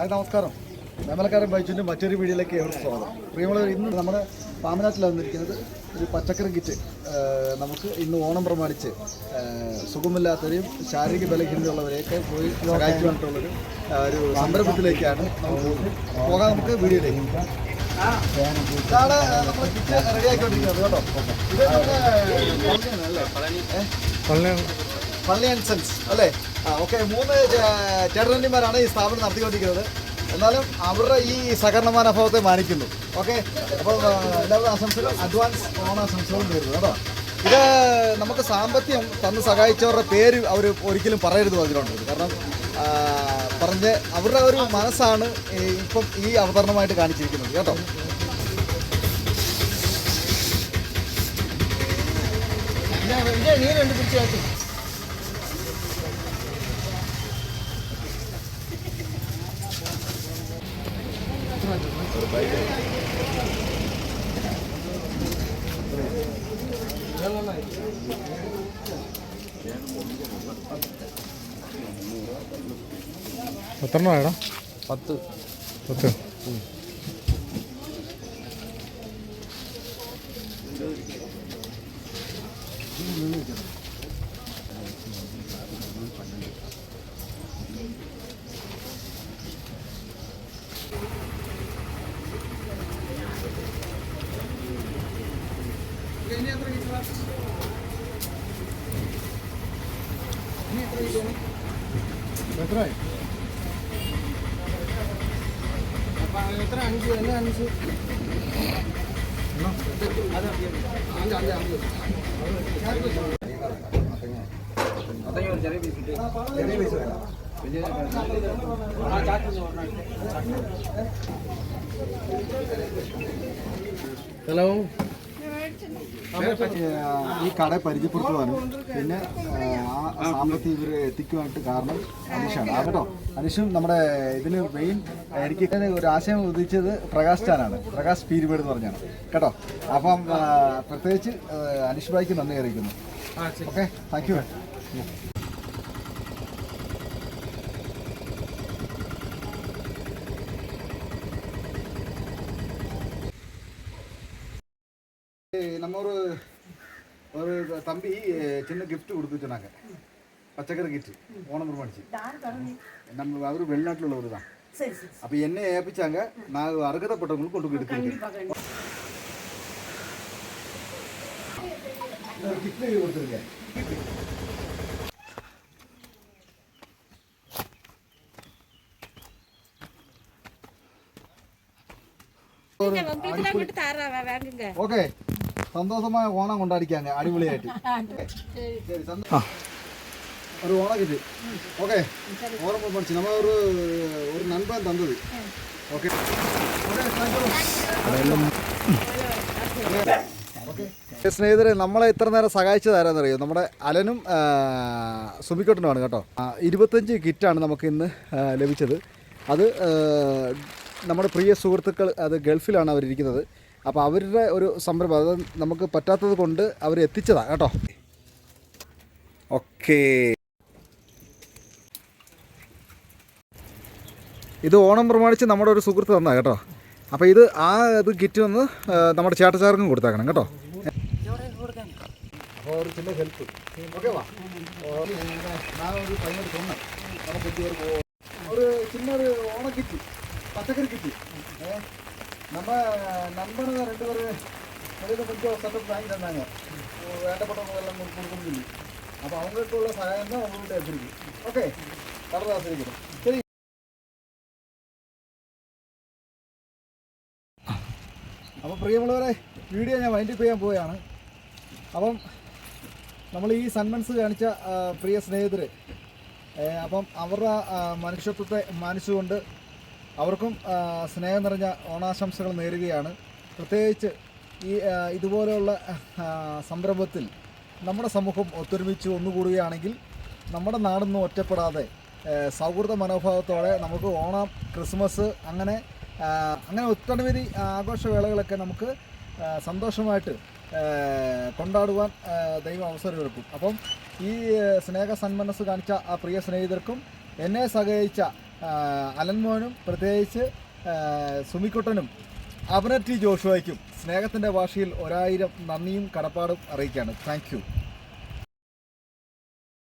Hi നമസ്കാരം. വേമലക്കാരൻ ബൈച്ചിൻ്റെ മറ്റൊരു വീഡിയോയിലേക്ക് ഏവർക്കും സ്വാഗതം. പ്രിയമുള്ളവർ, ഇന്ന് നമ്മുടെ പാമ്പനാട്ടിൽ വന്നിരിക്കുന്നത് ഒരു പച്ചക്കറി കിറ്റ് നമുക്ക് ഇന്ന് ഓണം പ്രമാണിച്ച് സുഖമില്ലാത്തവരെയും ശാരീരിക ബലഹീനതയുള്ളവരെയൊക്കെ പോയി സഹായിക്കുവാനായിട്ടുള്ളൊരു ഒരു സംരംഭത്തിലേക്കാണ് പോകാം. നമുക്ക് വീഡിയോയിലേക്ക് ഇതാണ് നമ്മൾ കിറ്റ് റെഡിയാക്കിക്കൊണ്ടിരിക്കുന്നത് കേട്ടോ. ഇത് നമ്മുടെ പള്ളി ആൻഡ് സെൻസ് അല്ലേ? ഓക്കെ, 3 ചേട്ടനന്മാരാണ് ഈ സ്ഥാപനം നടത്തിക്കൊണ്ടിരിക്കുന്നത്. എന്നാലും അവരുടെ ഈ സഹകരണ മനോഭാവത്തെ മാനിക്കുന്നു. ഓക്കെ, അപ്പോൾ എല്ലാവരും ആശംസകൾ, അഡ്വാൻസ് ഓണാശംസകളും നേരുന്നു കേട്ടോ. ഇത് നമുക്ക് സാമ്പത്തികം തന്ന് സഹായിച്ചവരുടെ പേര് അവർ ഒരിക്കലും പറയരുത് അതിലുണ്ട്. കാരണം പറഞ്ഞ് അവരുടെ ഒരു മനസ്സാണ് ഇപ്പം ഈ അവതരണമായിട്ട് കാണിച്ചിരിക്കുന്നത് കേട്ടോ. നീ രണ്ട് തീർച്ചയായിട്ടും എത്രണ്ണാടാ? 10. എത്രയായി? എത്ര? 5 എന്നാ 5? ഹലോ, ഈ കട പരിചയപ്പെടുത്തുവാനും പിന്നെ ആ സാമ്പത്തികം ഇവർ എത്തിക്കുവാനായിട്ട് കാരണം അനീഷാണ് കേട്ടോ. അനീഷും നമ്മുടെ ഇതിന് മെയിൻ എനിക്ക് ഒരു ആശയം ഉദിച്ചത് പ്രകാശ് ചാനാണ്, പ്രകാശ് പീരിമേഡ് എന്ന് പറഞ്ഞാണ് കേട്ടോ. അപ്പം പ്രത്യേകിച്ച് അനീഷ് ഭായിക്ക് നന്ദി അറിയിക്കുന്നു. Okay, thank you. நம்ம ஒரு தம்பி சின்ன கிஃப்ட் கொடுத்து சொன்னாங்க, பச்சைக்கரை கிஃப்ட் ஓணம் பிரமாணிச்சு. நம்ம அவர் வெளிநாட்டில் உள்ளவர் தான். அப்போ என்ன ஏப்பிச்சாங்க, நான் அருகதப்பட்டவங்களுக்கு கொண்டு போய் எடுத்துருக்கேன். கிஃப்ட் கொடுத்துருக்கேன். ഓക്കെ, സന്തോഷമായ ഓണം കൊണ്ടാടിക്കാங்க അടിപൊളിയായിട്ട്. ഒരു ഓണം കിട്ടി. ഓക്കെ, ഓണം പഠിച്ചു നമ്മ ഒരു നൻപൻ തന്നത്. ഓക്കെ, സ്നേഹിതരെ, നമ്മളെ ഇത്ര നേരം സഹായിച്ചത് ആരാന്നറിയോ? നമ്മുടെ അലനും സുമിക്കോട്ടനുമാണ് കേട്ടോ. 25 കിറ്റാണ് നമുക്ക് ഇന്ന് ലഭിച്ചത്. അത് നമ്മുടെ പ്രിയ സുഹൃത്തുക്കൾ അത് ഗൾഫിലാണ് അവരിയ്ക്കുന്നത്. അപ്പോൾ അവരുടെ ഒരു സംരംഭം, അത് നമുക്ക് പറ്റാത്തത് കൊണ്ട് അവർ എത്തിച്ചതാണ് കേട്ടോ. ഓക്കേ, ഇത് ഓണം പ്രമാണിച്ച് നമ്മുടെ ഒരു സുഹൃത്ത് തന്നാ കേട്ടോ. അപ്പോൾ ഇത് കിറ്റ് വന്ന് നമ്മുടെ ചേട്ടച്ചാർക്കും കൊടുത്തേക്കണം കേട്ടോ. അപ്പോൾ ഒരു ചില ഹെൽപ്പ്. ഓക്കെ, വാ. ഒരു പയ്യനോട് சொன்னேன், നമുക്ക് ഒരു ചിന്നൊരു ഓണക്കിറ്റ്, പച്ചക്കറി കിറ്റ്. நம்ம நண்பனுங்க 2 பேர் வெளியில் கொஞ்சம் செட்டப் வாங்கி தந்தாங்க, வேண்டப்பட்டவங்க எல்லாம் கொடுக்கணும் சொல்லி. அப்போ அவங்களுக்கு உள்ள சகாயம் தான் உங்கள்கிட்ட எடுத்துருக்கு. ஓகே, கடதாசிரிக்கிறோம். சரி, അപ്പോൾ പ്രിയമുള്ളവരെ, വീഡിയോ ഞാൻ വൈൻഡപ്പ് ചെയ്യാൻ പോവുകയാണ്. അപ്പം നമ്മൾ ഈ സന്മനസ് കാണിച്ച പ്രിയ സ്നേഹിതർ, അപ്പം അവരുടെ മനുഷ്യത്വത്തെ മാനിച്ചുകൊണ്ട് അവർക്കും സ്നേഹം നിറഞ്ഞ ഓണാശംസകൾ നേരുകയാണ്. പ്രത്യേകിച്ച് ഈ ഇതുപോലെയുള്ള സംരംഭത്തിൽ നമ്മുടെ സമൂഹം ഒത്തൊരുമിച്ച് ഒന്നുകൂടുകയാണെങ്കിൽ നമ്മുടെ നാടൊന്നും ഒറ്റപ്പെടാതെ സൗഹൃദ മനോഭാവത്തോടെ നമുക്ക് ഓണം, ക്രിസ്മസ് അങ്ങനെ ഒട്ടനവധി ആഘോഷവേളകളൊക്കെ നമുക്ക് സന്തോഷമായിട്ട് കൊണ്ടാടുവാൻ ദൈവം അവസരമൊരുക്കും. അപ്പം ഈ സ്നേഹ സന്മനസ് കാണിച്ച ആ പ്രിയ സ്നേഹിതർക്കും എന്നെ സഹായിച്ച അലൻമോനും പ്രത്യേകിച്ച് സുമിക്കുട്ടനും അപന ടി ജോഷുവയ്ക്കും സ്നേഹത്തിൻ്റെ ഭാഷയിൽ 1000 നന്ദിയും കടപ്പാടും അറിയിക്കുകയാണ്. Thank you.